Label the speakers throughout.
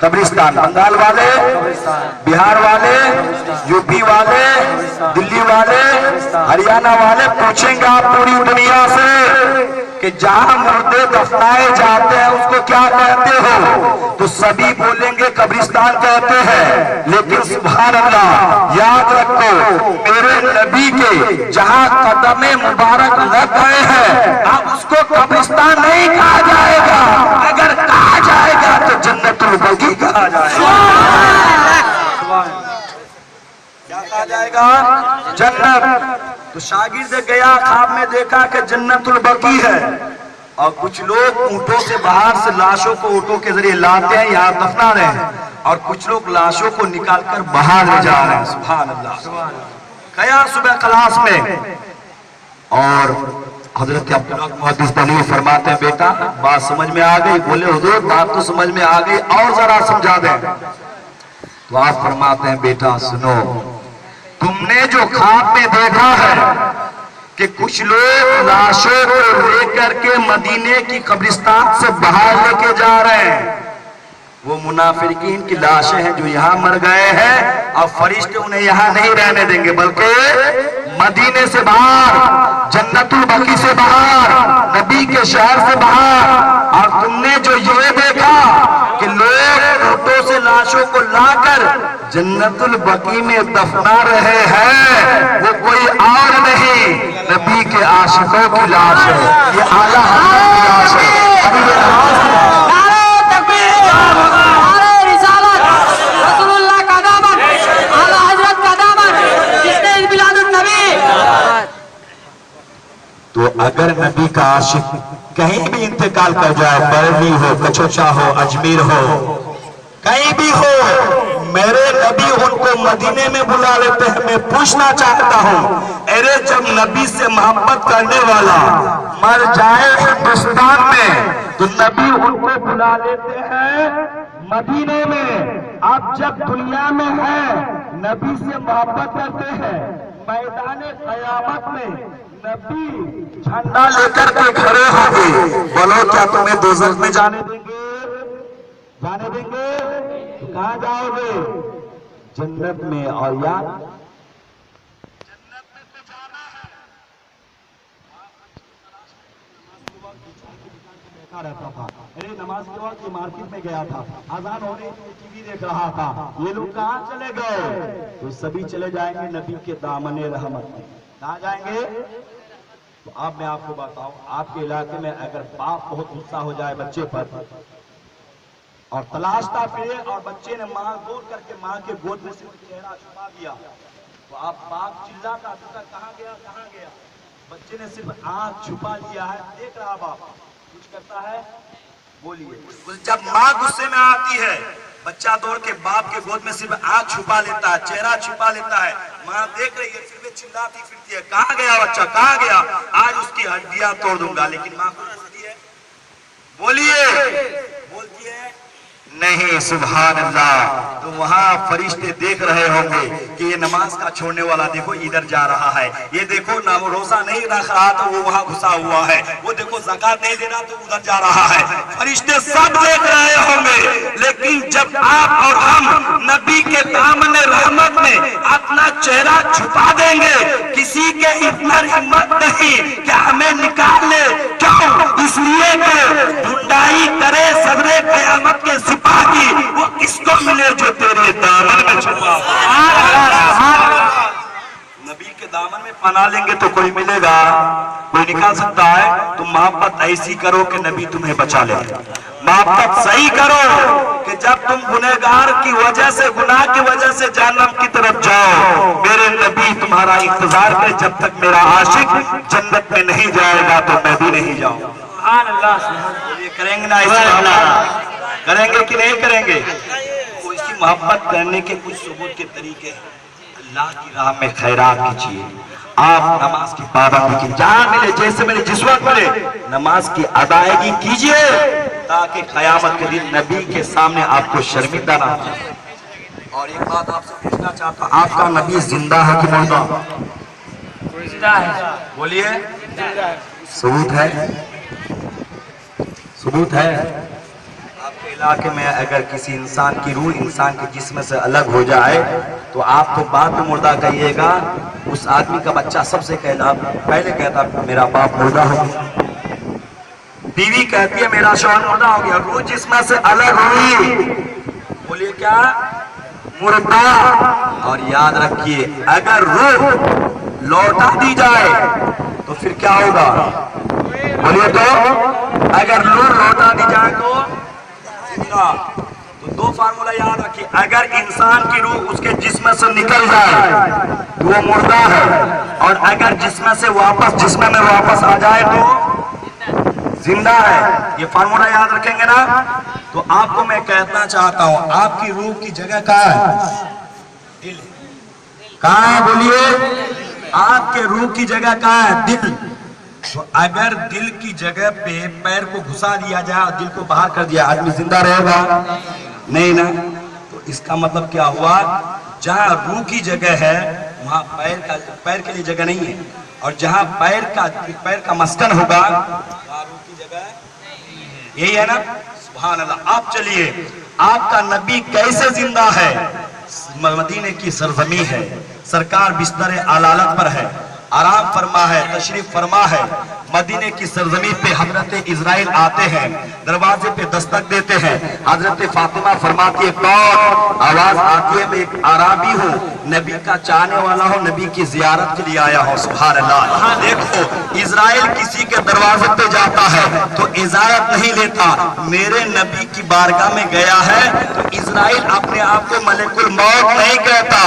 Speaker 1: قبرستان، بنگال والے، بہار والے، یوپی والے، دلی والے، ہریانہ والے پوچھیں گے آپ پوری دنیا سے کہ جہاں مردے دفنائے جاتے ہیں اس کو کیا کہتے ہو؟ تو سبھی بولیں گے قبرستان کہتے ہیں، لیکن سبحان اللہ یاد رکھو میرے نبی کے جہاں قدم مبارک لگ گئے ہیں اب اس کو قبرستان نہیں کہا جائے گا، اگر کہا جائے گا تو جنت البقیع کہا جائے گا۔ کیا کہا جائے گا؟ جنت۔ تو شاگرد گیا خواب میں دیکھا کہ جنت البقیع ہے، اور کچھ لوگ اونٹوں سے باہر سے لاشوں کو اونٹوں کے ذریعے لاتے ہیں یہاں دفنا رہے ہیں، اور کچھ لوگ لاشوں کو نکال کر باہر لے جا رہے ہیں۔ سبحان اللہ۔ گیا صبح کلاس میں، اور حضرت عبداللہ محدث بنی فرماتے ہیں بیٹا بات سمجھ میں آ گئی؟ بولے حضور بات تو سمجھ میں آ گئی، اور ذرا سمجھا دیں۔ تو آپ فرماتے ہیں بیٹا سنو، تم نے جو خواب میں دیکھا ہے کہ کچھ لوگ لاشوں کو لے کر کے مدینے کی قبرستان سے باہر لے کے جا رہے ہیں، وہ منافقین کی لاشیں ہیں جو یہاں مر گئے ہیں، اور فرشتے انہیں یہاں نہیں رہنے دیں گے بلکہ مدینے سے باہر، جنت البقیع سے باہر، نبی کے شہر سے باہر۔ اور تم نے جو یہ دیکھا کہ لوگ اونٹوں سے لاشوں کو لا کر جنت البقیع میں دفنا رہے ہیں، وہ کوئی اور نہیں نبی کے عاشقوں کی لاش ہے، یہ اعلیٰ حضرت کی لاش ہے۔ تو اگر نبی کا عاشق کہیں بھی انتقال کر جائے، بریلی ہو، کچوچا ہو، اجمیر ہو، کہیں بھی ہو، میرے نبی ان کو مدینے میں بلا لیتے ہیں۔ میں پوچھنا چاہتا ہوں ارے جب نبی سے محبت کرنے والا مر جائے ہندوستان میں تو نبی ان کو بلا لیتے ہیں مدینے میں، اب جب دنیا میں ہے نبی سے محبت کرتے ہیں، میدان قیامت میں نبی جھنڈا لے کر کے کھڑے ہوں گے، بولو کیا تمہیں دوزخ میں جانے دیں گے؟ جانے دیں گے؟ تو کہاں جاؤ گے؟ جنت میں۔ اور یاد جنت میں تو جانا ہے۔ بیٹھا رہتا تھا، ارے نماز کے وقت مارکیٹ میں گیا تھا، اذان ہونے ٹی وی دیکھ رہا تھا، یہ لوگ کہاں چلے گئے؟ تو سبھی چلے جائیں گے نبی کے دامن رحمت میں۔ کہاں جائیں گے؟ تو اب میں آپ کو بتاؤں، آپ کے علاقے میں اگر باپ بہت غصہ ہو جائے بچے پر اور تلاشتا پھرے اور بچے نے ماں دور کر کے ماں کے گود میں سے چہرہ چھپا دیا، تو آپ باپ چلاتا تھا کہاں گیا کہاں گیا؟ بچے نے صرف آنکھ چھپا لیا ہے، دیکھ رہا باپ کچھ کرتا ہے؟ بولیے۔ جب ماں غصے میں آتی ہے بچہ دوڑ کے باپ کے گود میں صرف آنکھ چھپا لیتا ہے، چہرہ چھپا لیتا ہے، ماں دیکھ رہی ہے پھر بھی چلاتی پھرتی ہے کہاں گیا بچہ کہاں گیا؟ آج اس کی ہڈیاں توڑ دوں گا، لیکن ماں کو ہنستی ہے؟ بولیے۔ بولتی ہے نہیں۔ سبحان اللہ۔ تو وہاں فرشتے دیکھ رہے ہوں گے کہ یہ نماز کا چھوڑنے والا دیکھو ادھر جا رہا ہے، یہ دیکھو نہ وہ روزہ نہیں رکھ رہا تو وہ وہاں گھسا ہوا ہے، وہ دیکھو زکات نہیں دے رہا تو ادھر جا رہا ہے۔ فرشتے سب دیکھ رہے ہوں گے، لیکن جب آپ اور ہم نبی کے دامن رحمت میں اپنا چہرہ چھپا دیں گے، کسی کے اتنا ہمت نہیں کہ ہمیں نکال لے، کیوں؟ اس لیے کہ ڈھونڈائی کرے صدر قیامت کے سپاہی، وہ کس کو ملے جو تیرے دامن میں چھپا۔ نبی کے دامن میں پناہ لیں گے تو کوئی ملے گا؟ کوئی نکال سکتا ہے؟ تم محبت ایسی کرو کہ نبی تمہیں بچا لے، محبت صحیح کرو کہ جب تم گنہگار کی وجہ سے گناہ کی وجہ سے جہنم کی طرف جاؤ، میرے نبی تمہارا انتظار کرے جب تک میرا عاشق جنت میں نہیں جائے گا تو میں بھی نہیں جاؤں گا۔ سبحان اللہ۔ یہ کریں گے نا اس محبت؟ کریں گے کہ نہیں کریں گے؟ تو اس کی محبت کرنے کے کچھ ثبوت کے طریقے ہیں۔ اللہ کی راہ میں خیرات کیجیے، آپ نماز کی پابندی کی، جہاں ملے جیسے ملے جس وقت ملے نماز کی ادائیگی کیجیے تاکہ قیامت کے دن نبی کے سامنے آپ کو شرمندہ نہ ہو۔ اور ایک بات آپ سے پوچھنا چاہتا ہوں، آپ کا نبی زندہ ہے کہ مردہ؟ زندہ ہے۔ بولیے۔ ثبوت ہے؟ ثبوت ہے؟ آپ کے علاقے میں اگر کسی انسان کی روح انسان کے جسم سے الگ ہو جائے تو آپ تو بعد میں مردہ کہیے گا، اس آدمی کا بچہ سب سے پہلے کہتا میرا باپ مردہ ہو گیا، بیوی کہتی ہے میرا شوہر مردہ ہو گیا، روح جسم سے الگ ہوئی، بولیے کیا؟ مردہ۔ اور یاد رکھیے اگر روح لوٹا دی جائے تو پھر کیا ہوگا؟ بولیے تو اگر روح لوٹا دی جائے تو زندہ۔ تو دو فارمولہ یاد رکھیے، اگر انسان کی روح اس کے جسم سے نکل جائے تو وہ مردہ ہے، اور اگر جسم میں واپس آ جائے تو زندہ ہے۔ یہ فارمولہ یاد رکھیں گے نا؟ تو آپ کو میں کہنا چاہتا ہوں آپ کی روح کی جگہ کہاں ہے؟ دل۔ کہاں ہے بولیے؟ آپ کے روح کی جگہ کہاں ہے؟ دل۔ تو اگر دل کی جگہ پہ پیر کو گھسا دیا جائے اور دل کو باہر کر دیا، آدمی زندہ رہے گا؟ نہیں نا۔ تو اس کا مطلب کیا ہوا؟ جہاں روح کی جگہ ہے وہاں پیر کے لیے جگہ نہیں ہے، اور جہاں پیر کا مسکن ہوگا وہاں روح کی جگہ یہی ہے نا؟ سبحان اللہ۔ آپ چلیے، آپ کا نبی کیسے زندہ ہے؟ مدینے کی سرزمین ہے، سرکار بستر علالت پر ہے، آرام فرما ہے، تشریف فرما ہے۔ مدینے کی سرزمین پہ حضرت اسرائیل آتے ہیں، دروازے پہ دستک دیتے ہیں، حضرت فاطمہ فرماتی ہے کون؟ آواز آتی ہے میں ایک عربی ہوں، نبی کا چاہنے والا ہوں، نبی کی زیارت کے لیے آیا ہوں۔ سبحان اللہ۔ یہاں دیکھو اسرائیل کسی کے دروازے پہ جاتا ہے تو اجازت نہیں لیتا، میرے نبی کی بارگاہ میں گیا ہے تو اسرائیل اپنے آپ کو ملک الموت نہیں کہتا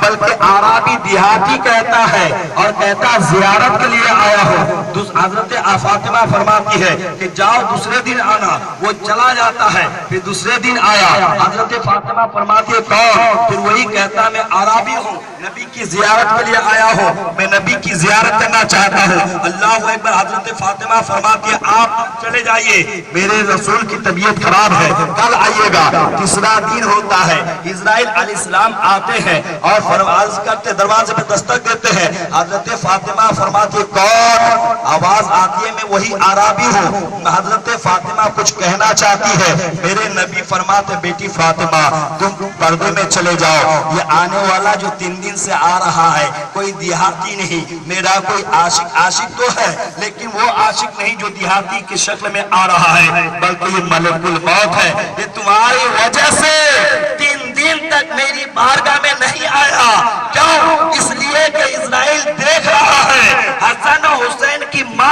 Speaker 1: بلکہ عربی دیہاتی کہتا ہے، اور کہتا زیارت کے لیے آیا ہوں۔ حضرت فاطمہ فرماتی ہے کہ جاؤ دوسرے دن آنا، وہ چلا جاتا ہے، پھر دوسرے دن آیا، حضرت فاطمہ فرماتی ہے کون؟ پھر وہی کہتا میں عربی ہوں، نبی کی زیارت کے لیے آیا ہوں، میں نبی کی زیارت کرنا چاہتا ہوں۔ اللہ اکبر۔ حضرت فاطمہ فرماتی ہے آپ چلے جائیے، میرے رسول کی طبیعت خراب ہے، کل آئیے گا۔ تیسرا دن ہوتا ہے، اسرائیل علیہ السلام آتے ہیں اور فرماز کرتے دروازے پہ دستک دیتے ہیں، حضرت فاطمہ فرماتی ہے کون؟ آواز آتی ہے میں وہی عربی ہوں۔ حضرت فاطمہ کچھ کہنا چاہتی ہے، میرے نبی فرماتے بیٹی فاطمہ تم پردے میں چلے جاؤ، یہ آنے والا جو 3 دن سے آ رہا ہے کوئی دیہاتی نہیں، میرا کوئی عاشق تو ہے لیکن وہ عاشق نہیں جو دیہاتی کی شکل میں آ رہا ہے بلکہ یہ ملک الموت ہے، یہ تمہاری وجہ سے 3 دن تک میری بارگاہ میں نہیں آیا۔ کیوں؟ اس لیے کہ اسرائیل دیکھ رہا ہے حسن و حسین کی ماں،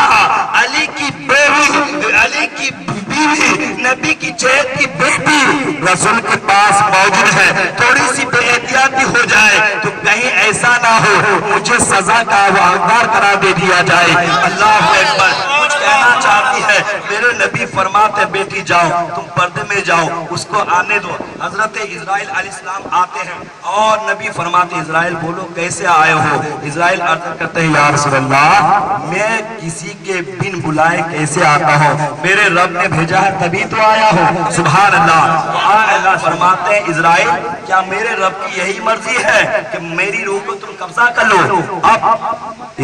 Speaker 1: علی کی بیوی، علی کی بیوی، نبی کی چہت کی بیٹی رسول کے پاس موجود ہے، تھوڑی سی بے احتیاطی ہو جائے تو کہیں ایسا نہ ہو مجھے سزا کا حقدار قرار دے دیا جائے۔ اللہ اکبر۔ کچھ کہنا چاہتی ہے، میرے نبی فرماتے بیٹی جاؤ تم پردے میں جاؤ، اس کو آنے دو۔ حضرت اسرائیل علیہ السلام آتے ہیں اور نبی فرماتے اسرائیل بولو کیسے آئے ہو؟ اسرائیل عرض کرتے ہیں یا رسول اللہ میں کسی کے بن بلائے کیسے آتا ہوں، میرے رب نے بھیجا ہے تبھی تو آیا ہوں۔ سبحان اللہ۔ اللہ فرماتے ہیں اسرائیل کیا میرے رب کی یہی مرضی ہے کہ میری روح کو تم قبضہ کر لو؟ اب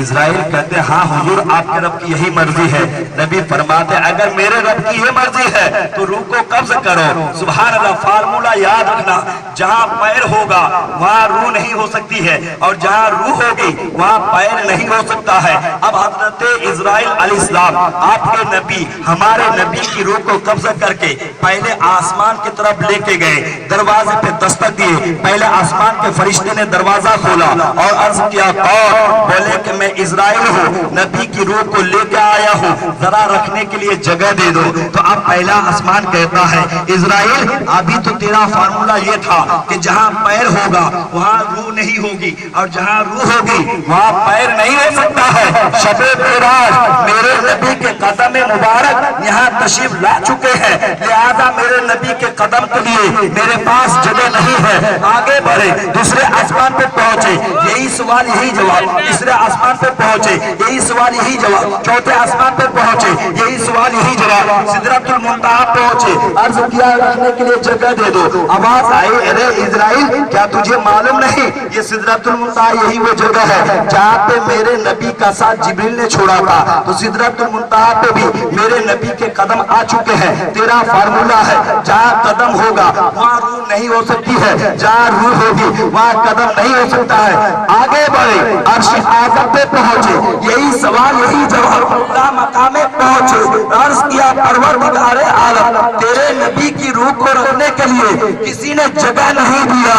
Speaker 1: اسرائیل کہتے ہیں ہاں حضور آپ کے رب کی یہی مرضی ہے۔ نبی فرماتے ہیں اگر میرے رب کی یہ مرضی ہے تو روح کو قبض کرو۔ سبحان اللہ۔ فارمولہ یاد رکھنا، جہاں پیر ہوگا وہاں روح نہیں ہو سکتی ہے، اور جہاں روح ہوگی وہاں پیر نہیں ہو سکتا ہے۔ اب حضرت اسرائیل علیہ السلام آپ کے نبی ہمارے نبی کی روح کو قبض کر کے پہلے آسمان کی طرف لے کے گئے، دروازے پہ دستک دیے، پہلے آسمان کے فرشتے نے دروازہ کھولا اور عرض کیا کون؟ بولے کہ میں اسرائیل ہوں، نبی کی روح کو لے کے آیا ہوں، ذرا رکھنے کے لیے جگہ دے دو۔ تو اب پہلا آسمان کہتا ہے اسرائیل ابھی تو تیرا فارمولہ یہ تھا کہ جہاں پیر ہوگا وہاں روح نہیں ہوگی، اور جہاں روح ہوگی وہاں پیر نہیں ہو سکتا ہے۔ شب معراج میرے نبی کے قدم مبارک یہاں تشریف لا چکے ہیں، لہذا میرے نبی کے قدم کے لیے میرے پاس جگہ نہیں ہے، آگے بڑھے۔ دوسرے آسمان پہ پہنچے، یہی سوال یہی جواب، تیسرے آسمان پہ پہنچے، یہی سوال یہی جواب، چوتھے آسمان پہ پہنچے، یہی سوال یہی جواب، سدرۃ المنتہا پہنچے،
Speaker 2: عرض کیا رکھنے کے لیے جگہ دے دو. آواز آئی ارے اسرائیل کیا تجھے معلوم نہیں یہ سدرۃ المنتہا یہی وہ جگہ ہے جہاں پہ میرے نبی کا ساتھ جبریل نے چھوڑا تھا. تو سدرۃ المنتہا پہ بھی میرے نبی کے قدم آ چکے ہیں. تیرا فارمولہ ہے جہاں قدم ہوگا وہاں روح نہیں ہو سکتی ہے, جہاں روح ہوگی وہاں قدم نہیں ہو سکتا ہے. آگے بڑھے عرش اعظم پہ پہنچے, یہی سوال یہی جواب اللہ مقام پہنچے. عرض کیا پروردگار عالم تیرے نبی کی روح کو رکھنے کے لیے کسی نے جگہ نہیں دیا.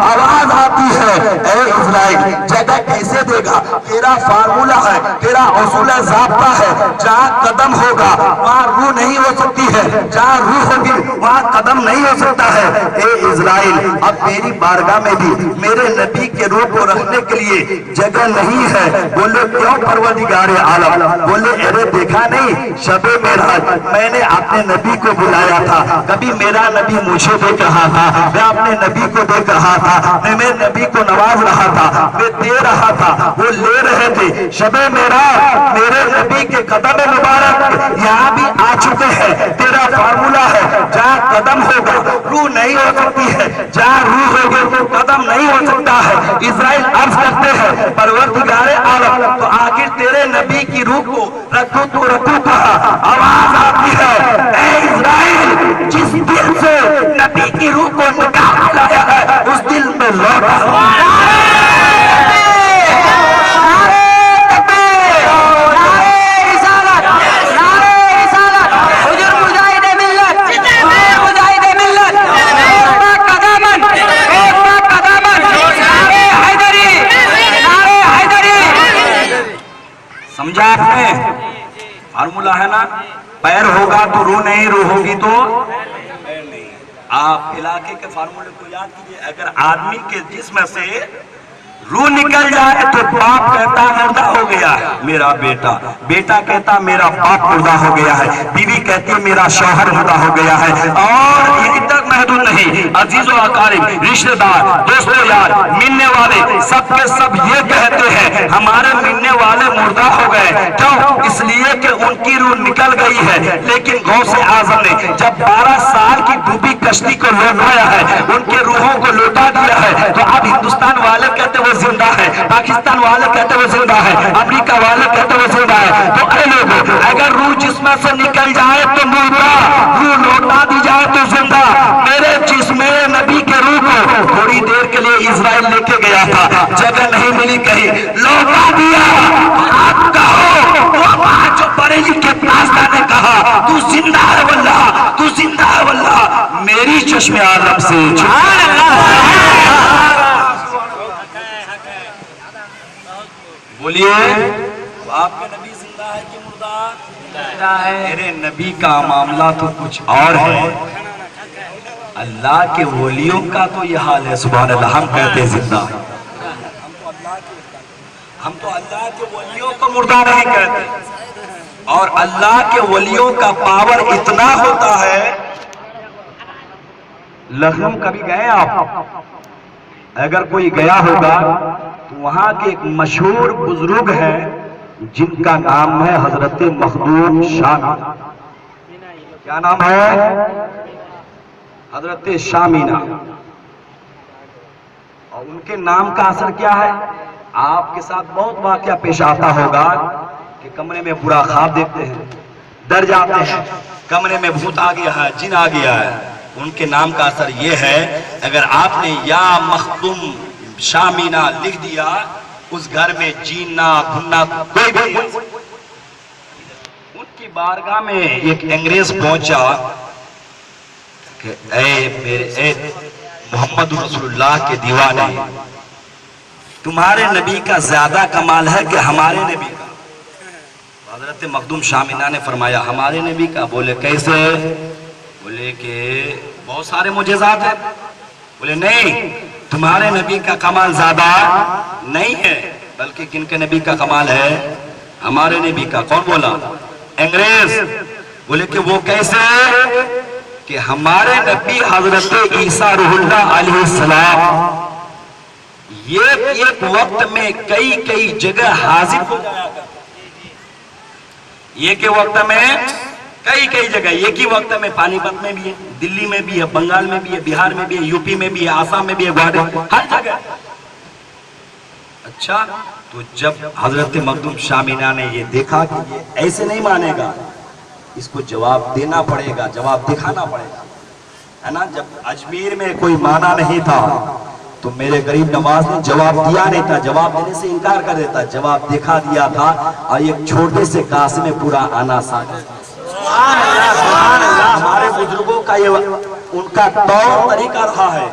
Speaker 2: آواز آتی ہے اے اسرائیل جگہ کیسے دے گا؟ تیرا فارمولہ ہے, تیرا اصول ضابطہ ہے, جہاں قدم ہوگا وہاں روح نہیں ہو سکتی ہے, جہاں روح ہوگی وہاں قدم نہیں ہو سکتا ہے. اے اسرائیل اب میری بارگاہ میں بھی میرے نبی کے روح کو رکھنے کے لیے جگہ نہیں ہے. بولے کیوں پروردگار عالم؟ بولے ارے دیکھا نہیں شب معراج میں نے اپنے نبی کو بلایا تھا, کبھی میرا نبی مجھے دیکھ رہا تھا, میں اپنے نبی کو دیکھ رہا تھا, میں میرے نبی کو نواز رہا تھا, میں دے رہا تھا, وہ لے رہے تھے. شب معراج میرے نبی کے قدم مبارک یہاں بھی آ چکے ہیں. تیرا فارمولہ ہے جہاں قدم ہوگا روح نہیں ہو سکتی ہے, جہاں روح ہوگی قدم نہیں ہو سکتا ہے. اسرائیل عرض کرتے ہیں پروردگار عالم تو آخر تیرے نبی کی روح کو رکھو تو رکھو کہا. آواز آتی ہے اے اسرائیل جس دل سے نبی کی روح کو نکال لایا ہے اس دل میں لوٹا. سمجھا آپ نے؟ فارمولہ ہے نا, پیر ہوگا تو روح نہیں, روح ہوگی تو پیر نہیں. آپ علاقے کے فارمولے کو یاد کیجئے. اگر آدمی کے جسم سے روح نکل جائے تو باپ کہتا مردہ ہو گیا ہے میرا بیٹا, بیٹا کہتا میرا باپ مردہ ہو گیا ہے, بیوی کہتی میرا شوہر مردہ ہو گیا ہے. اور یہی تک محدود نہیں, عزیز و اقارب رشتہ دار دوستو یار ملنے والے سب کے سب یہ کہتے ہیں ہمارے ملنے والے مردہ ہو گئے. کیوں؟ اس لیے کہ ان کی روح نکل گئی ہے. لیکن غوث اعظم نے جب 12 سال کی ڈوبی کشتی کو لوٹایا ہے, ان کے روحوں کو لوٹا دیا ہے, تو اب ہندوستان والے کہتے وہ زندہ ہے, پاکستان والے کہتے وہ زندہ ہے, امریکہ والے کہتے وہ زندہ ہے. تو اے لوگوں اگر روح جسم سے نکل جائے تو مردہ, روح لوٹا دی جائے تو زندہ. میرے جسم نبی کے روح کو تھوڑی دیر کے لیے اسرائیل لے کے گیا تھا, جگہ نہیں ملی کہیں, لوٹا دیا. آپ کہو وہ بات جو بریلی کے پاسدار نے کہا تو زندہ ہے واللہ, تو زندہ ہے واللہ. میری چشم عالم سے بولیے آپ کے نبی زندہ ہے کہ مردہ ہے؟ میرے نبی کا معاملہ تو کچھ اور ہے. اللہ کے ولیوں کا تو یہ حال ہے. سبحان اللہ, ہم کہتے ہیں زندہ, ہم تو اللہ کے ولیوں کو مردہ نہیں کہتے. اور اللہ کے ولیوں کا پاور اتنا ہوتا ہے. لکھنؤ کبھی گئے آپ؟ اگر کوئی گیا ہوگا تو وہاں کے ایک مشہور بزرگ ہیں جن کا نام ہے حضرت مخدوم شامی. کیا نام ہے؟ حضرت شامینا. اور ان کے نام کا اثر کیا ہے؟ آپ کے ساتھ بہت واقعہ پیش آتا ہوگا کہ کمرے میں برا خواب دیکھتے ہیں, ڈر جاتے ہیں, کمرے میں بھوت آ گیا ہے, جن آ گیا ہے. ان کے نام کا اثر یہ ہے اگر آپ نے یا مخدوم شامینا لکھ دیا اس گھر میں جیننا بھننا کوئی بھی. ان کی بارگاہ میں ایک انگریز پہنچا کہ اے محمد رسول اللہ کے دیوانے, تمہارے نبی کا زیادہ کمال ہے کہ ہمارے نبی کا؟ حضرت مخدوم شامینا نے فرمایا ہمارے نبی کا. بولے کیسے؟ بولے کہ بہت سارے معجزات ہیں. بولے نہیں, تمہارے نبی کا کمال زیادہ نہیں ہے, بلکہ کن کے نبی کا کمال ہے؟ ہمارے نبی کا. کون بولا؟ انگریز. بولے کہ وہ کیسے؟ کہ ہمارے نبی حضرت عیسیٰ روح اللہ علیہ السلام ایک وقت میں کئی جگہ حاضر ہو جایا کرتے. ایک وقت میں
Speaker 1: کئی جگہ ایک ہی وقت میں، پانی پت میں بھی ہے، دلی میں بھی ہے، بنگال میں بھی ہے، بہار میں بھی ہے، یو پی میں بھی ہے، آسام میں بھی ہے، گوہاٹی، ہر جگہ۔ اچھا، تو جب حضرت مخدوم شاہ مینا نے یہ دیکھا کہ یہ ایسے نہیں مانے گا، اس کو جواب دینا پڑے گا، جواب دکھانا پڑے گا، ہے نا۔ جب اجمیر میں کوئی مانا نہیں تھا تو میرے غریب نواز نے جواب دیا نہیں تھا، جواب دینے سے انکار کر دیتا، جواب دکھا دیا تھا، اور ایک چھوٹے سے قاسم میں پورا آنا ساگر۔ ہمارے بزرگوں کا یہ ان کا طور طریقہ رہا ہے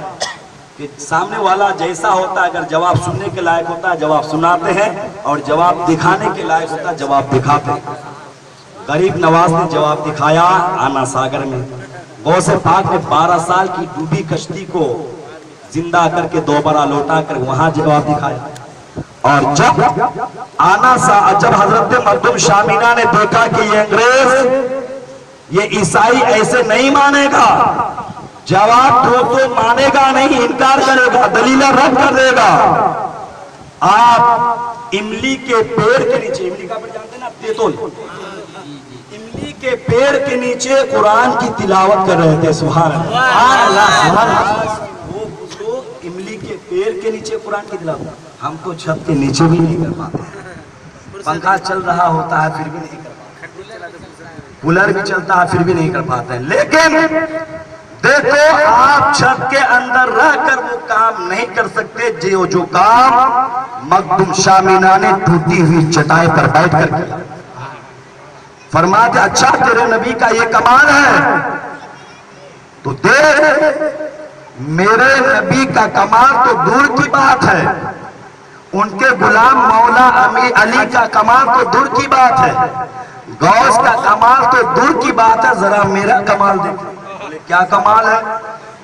Speaker 1: کہ سامنے والا جیسا ہوتا ہے، اگر جواب سننے کے لائق ہوتا ہے جواب سناتے ہیں، اور جواب دکھانے کے لائق ہوتا ہے جواب دکھاتے ہیں۔ غریب نواز نے جواب دکھایا آنا ساگر میں۔ غوث پاک نے 12 سال کی ڈوبی کشتی کو زندہ کر کے دوبارہ لوٹا کر وہاں جواب دکھایا۔ اور جب جب حضرت مخدوم شاہ مینا نے دیکھا کہ یہ انگریز، یہ عیسائی ایسے نہیں مانے گا، جواب دو تو مانے گا نہیں، انکار کرے گا، دلیل رد کر دے گا، آپ املی کے پیڑ کے نیچے، املی کا پیڑ جانتے ہیں نا، تیتول، املی کے پیڑ کے نیچے قرآن کی تلاوت کر رہے تھے۔ سبحان اللہ۔ وہ لوگ املی کے پیڑ کے نیچے قرآن کی تلاوت، ہم تو چھت کے نیچے بھی نہیں کر پاتے، پنکھا چل رہا ہوتا ہے پھر بھی نہیں کر پاتے، کولر بھی چلتا ہے پھر بھی نہیں کر پاتے ہیں۔ لیکن دیکھو، آپ چھت کے اندر رہ کر وہ کام نہیں کر سکتے جو کام مخدوم شاہ مینا نے ٹوٹی ہوئی چٹائی پر بیٹھ کر کیا۔ فرماتے اچھا تیرے نبی کا یہ کمال ہے تو دیکھ، میرے نبی کا کمال تو دور کی بات ہے، ان کے غلام مولا علی کا کمال تو دور کی بات ہے، غوث کا کمال تو دور کی بات ہے، ذرا میرا کمال دیکھیں۔ بولے کیا کمال ہے؟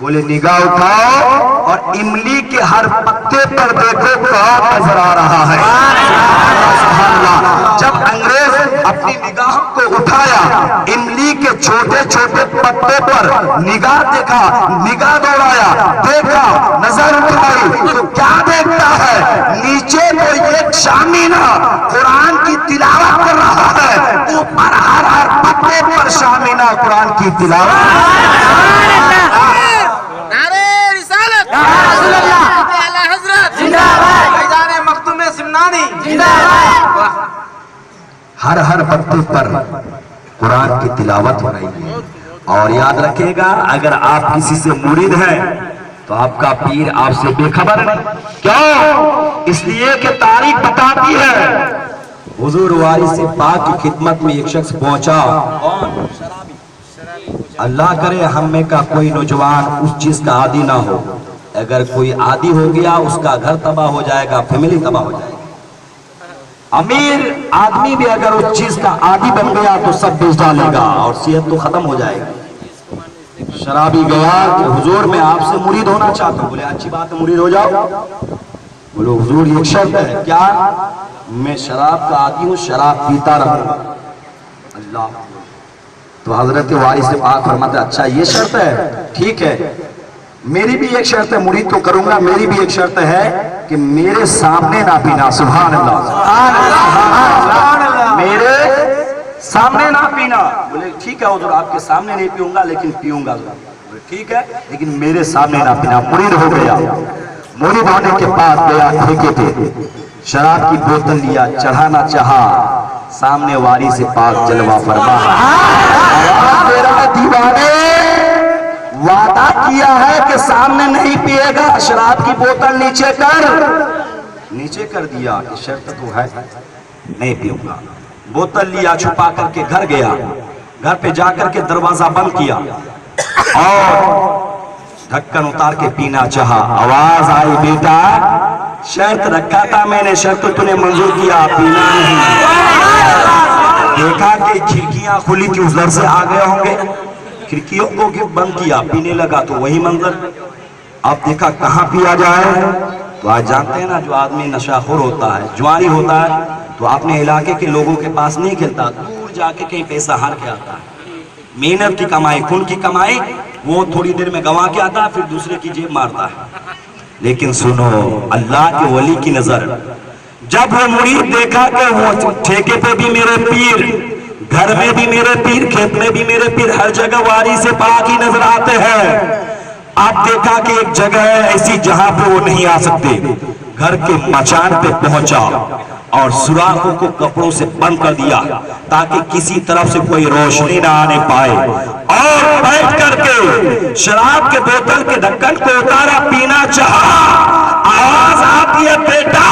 Speaker 1: بولے نگاہ اٹھاؤ اور املی کے ہر پتے پر دیکھو کون نظر آ رہا ہے۔ جب انگریز اپنی نگاہ کو اٹھایا، املی کے چھوٹے چھوٹے پتے پر نگاہ دیکھا، نگاہ دوڑایا، دیکھا، نظر اٹھائی تو کیا دیکھتا ہے؟ نیچے تو ایک شاہ مینا قرآن کی تلاوت کر رہا ہے، اوپر ہر پتے پر شاہ مینا قرآن کی تلاوت۔ ہر پتے پر قرآن کی تلاوت ہو رہی ہے۔ اور یاد رکھے گا، اگر آپ کسی سے مرید ہیں تو آپ کا پیر آپ سے بے خبر نہیں۔ کیوں؟ اس لیے کہ تاریخ بتاتی ہے، حضور وارث پاک کی خدمت میں ایک شخص پہنچا، اللہ کرے ہم میں کا کوئی نوجوان اس چیز کا عادی نہ ہو، اگر کوئی عادی ہو گیا اس کا گھر تباہ ہو جائے گا، فیملی تباہ ہو جائے گا۔ امیر آدمی بھی اگر اس چیز کا عادی بن گیا تو سب بیچ ڈالے گا اور صحت تو ختم ہو جائے گی۔ شرابی گیا کہ حضور میں آپ سے مرید ہونا چاہتا ہوں۔ بولے اچھی بات ہے، مرید ہو جاؤ۔ بولو حضور ایک شرط ہے۔ کیا؟ میں شراب کا عادی ہوں، شراب پیتا رہوں گا۔ اللہ، تو حضرت وارث پاک فرماتے اچھا یہ شرط ہے، ٹھیک ہے، میری بھی ایک شرط ہے، مرید تو کروں گا، میری بھی ایک شرط ہے کہ میرے سامنے نہ پینا۔ سبحان اللہ، میرے سامنے نہ پینا۔ بولے ٹھیک ہے حضور، آپ کے سامنے نہیں پیوں گا لیکن پیوں گا۔ بولے ٹھیک ہے لیکن میرے سامنے نہ پینا۔ مرید ہو گیا، مرید ہونے کے بعد گیا ٹھیکے پہ، شراب کی بوتل لیا، چڑھانا چاہا، سامنے وارث پاک جلوہ فرما، میرا دیوانے وعدہ کیا ہے کہ سامنے نہیں پیے گا، شراب کی بوتل نیچے کر دیا کہ شرط تو ہے نہیں پیوں گا۔ بوتل لیا، چھپا کر کے گھر گیا، گھر پہ جا کر کے دروازہ بند کیا اور ڈھکن اتار کے پینا چاہا۔ آواز آئی بیٹا شرط رکھا تھا میں نے، شرط تو نے منظور کیا، پینا نہیں۔ دیکھا کہ کھڑکیاں کھلی تھی، اس در سے آ گئے ہوں گے، کھڑکیوں کو بند کیا، پینے لگا تو وہی منظر۔ اب دیکھا کہاں پیا جائے، تو آج جانتے ہیں نا جو آدمی نشہ خور ہوتا ہے، جوانی ہوتا ہے، تو اپنے علاقے کے لوگوں کے پاس نہیں کھلتا، دور جا کے کہیں پیسہ ہار کے آتا ہے۔ محنت کی کمائی، خون کی کمائی وہ تھوڑی دیر میں گنوا کے آتا ہے، پھر دوسرے کی جیب مارتا ہے۔ لیکن سنو، اللہ کے ولی کی نظر، جب وہ مرید دیکھا کہ وہ ٹھیکے پہ بھی میرے پیر،
Speaker 2: گھر میں بھی میرے پیر، کھیت میں بھی میرے پیر، ہر جگہ واری سے پاک ہی نظر آتے ہیں۔ آپ دیکھا کہ ایک جگہ ہے ایسی جہاں پہ وہ نہیں آ سکتے، گھر کے مچان پہ پہنچا اور سوراخوں کو کپڑوں سے بند کر دیا تاکہ کسی طرف سے کوئی روشنی نہ آنے پائے، اور بیٹھ کر کے شراب کے بوتل کے ڈھکن کو اتارا، پینا چاہا۔ آواز آتی ہے، بیٹا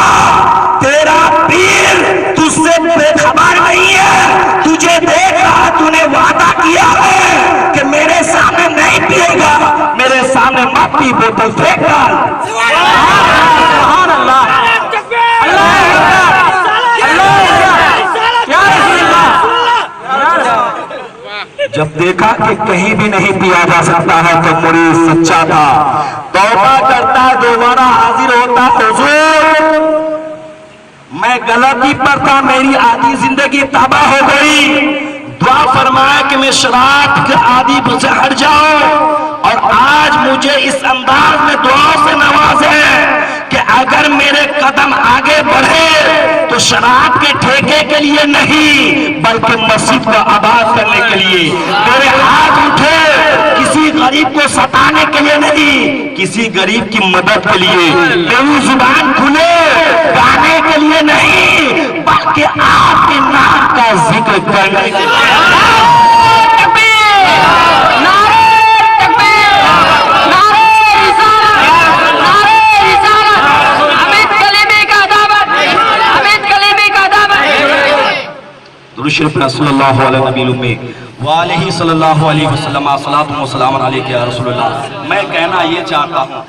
Speaker 2: تیرا پیر تجھ سے بے خبر نہیں ہے، تجھے دیکھ رہا، تو نے وعدہ کیا ہے کہ میرے سامنے نہیں پیے گا، میرے سامنے مت پی، بوتل پھینک ڈال۔ سبحان اللہ، جب دیکھا کہ کہیں بھی نہیں پیا جا سکتا ہے تو مریض سچا تھا، توبہ کرتا، دوبارہ حاضر ہوتا، حضور میں غلطی پر تھا، میری آدھی زندگی تباہ ہو گئی، دعا فرمایا کہ میں شراب کے عادی سے ہٹ جاؤں، اور آج مجھے اس انداز میں دعا سے نوازے کہ اگر میرے قدم آگے بڑھے تو شراب کے ٹھیکے کے لیے نہیں بلکہ مسجد کو آباد کرنے کے لیے، میرے ہاتھ اٹھے کسی غریب کو ستانے کے لیے نہیں، کسی غریب کی مدد کے لیے، میری زبان کھلے گانے کے لیے نہیں بلکہ آپ کے نام کا ذکر کرنے کے لیے۔ درود شریف صلی اللہ علیہ نبی الامی وآلہ صلی اللہ علیہ وسلم، صلاۃ و سلام علیک یا رسول اللہ۔ میں کہنا یہ چاہتا ہوں